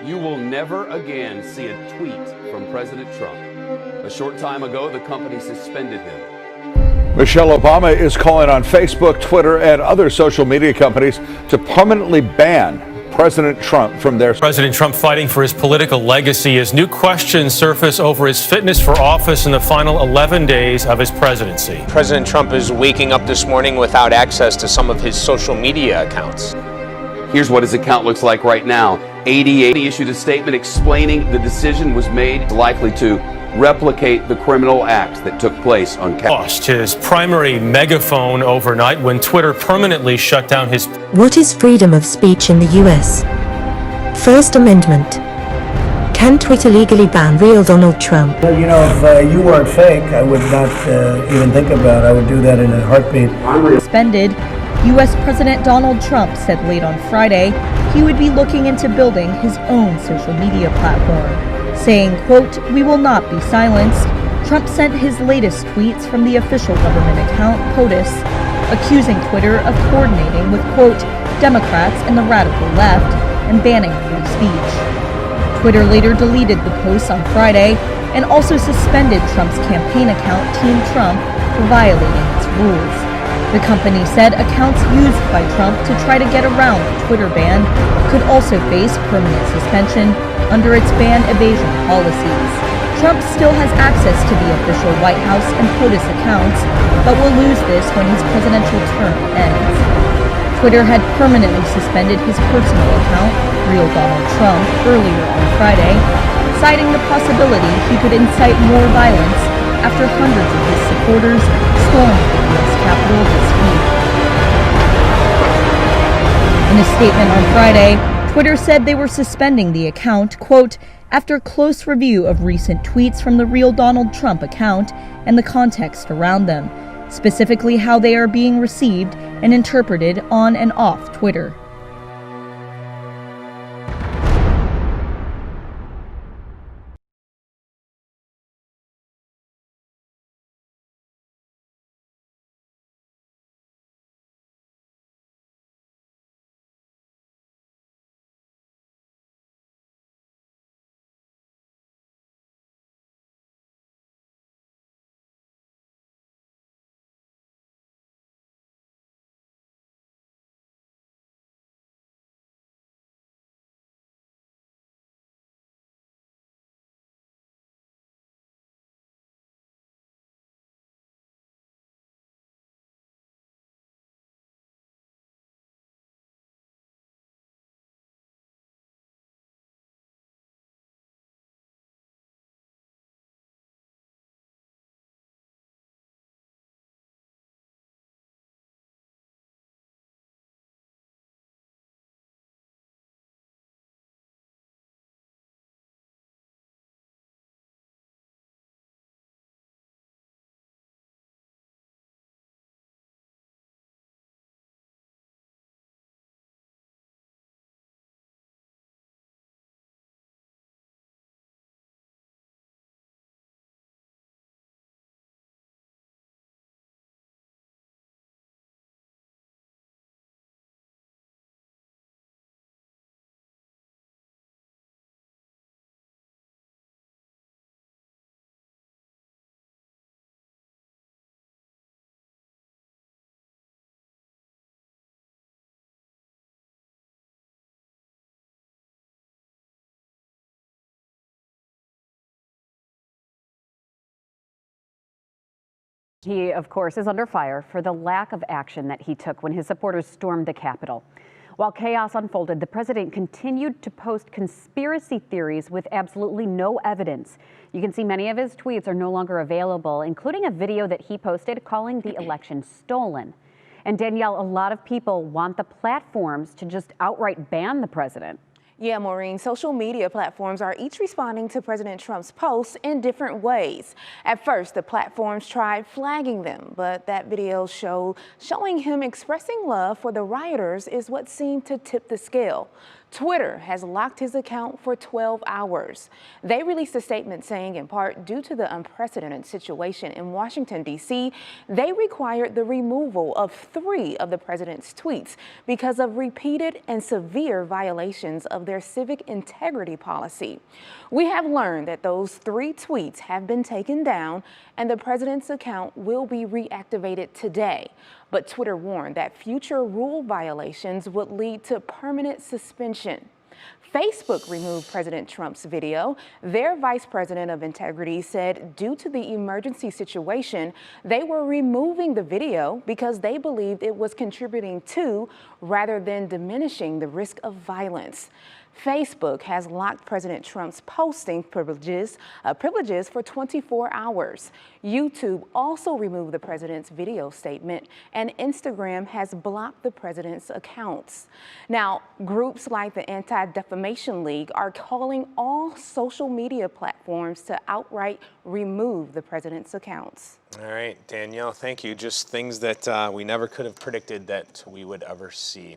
You will never again see a tweet from President Trump. A short time ago, the company suspended him. Michelle Obama is calling on Facebook, Twitter, and other social media companies to permanently ban President Trump from their... President Trump fighting for his political legacy as new questions surface over his fitness for office in the final 11 days of his presidency. President Trump is waking up this morning without access to some of his social media accounts. Here's what his account looks like right now. 88 issued a statement explaining the decision was made likely to replicate the criminal act that took place on Capitol. Lost his primary megaphone overnight when Twitter permanently shut down his... What is freedom of speech in the U.S.? First Amendment. Can Twitter legally ban real Donald Trump? Well, you know, if you weren't fake, I would not even think about it. I would do that in a heartbeat. Suspended, U.S. President Donald Trump said late on Friday he would be looking into building his own social media platform, saying, quote, "We will not be silenced." Trump sent his latest tweets from the official government account, POTUS, accusing Twitter of coordinating with, quote, "Democrats and the radical left," and banning free speech. Twitter later deleted the posts on Friday and also suspended Trump's campaign account, Team Trump, for violating its rules. The company said accounts used by Trump to try to get around the Twitter ban could also face permanent suspension under its ban evasion policies. Trump still has access to the official White House and POTUS accounts, but will lose this when his presidential term ends. Twitter had permanently suspended his personal account, Real Donald Trump, earlier on Friday, citing the possibility he could incite more violence after hundreds of his supporters stormed the U.S. Capitol this week. In a statement on Friday, Twitter said they were suspending the account, quote, "after close review of recent tweets from the Real Donald Trump account and the context around them, specifically how they are being received and interpreted on and off Twitter." He, of course, is under fire for the lack of action that he took when his supporters stormed the Capitol. While chaos unfolded, the president continued to post conspiracy theories with absolutely no evidence. You can see many of his tweets are no longer available, including a video that he posted calling the election stolen. And Danielle, a lot of people want the platforms to just outright ban the president. Yeah, Maureen, social media platforms are each responding to President Trump's posts in different ways. At first, the platforms tried flagging them, but that video showing him expressing love for the rioters is what seemed to tip the scale. Twitter has locked his account for 12 hours. They released a statement saying, in part, due to the unprecedented situation in Washington, D.C., they required the removal of 3 of the president's tweets because of repeated and severe violations of their civic integrity policy. We have learned that those 3 tweets have been taken down and the president's account will be reactivated today. But Twitter warned that future rule violations would lead to permanent suspension. Facebook removed President Trump's video. Their vice president of integrity said due to the emergency situation, they were removing the video because they believed it was contributing to rather than diminishing the risk of violence. Facebook has locked President Trump's posting privileges for 24 hours. YouTube also removed the president's video statement, and Instagram has blocked the president's accounts. Now, groups like the Anti-Defamation League are calling all social media platforms to outright remove the president's accounts. All right, Danielle, thank you. Just things that we never could have predicted that we would ever see.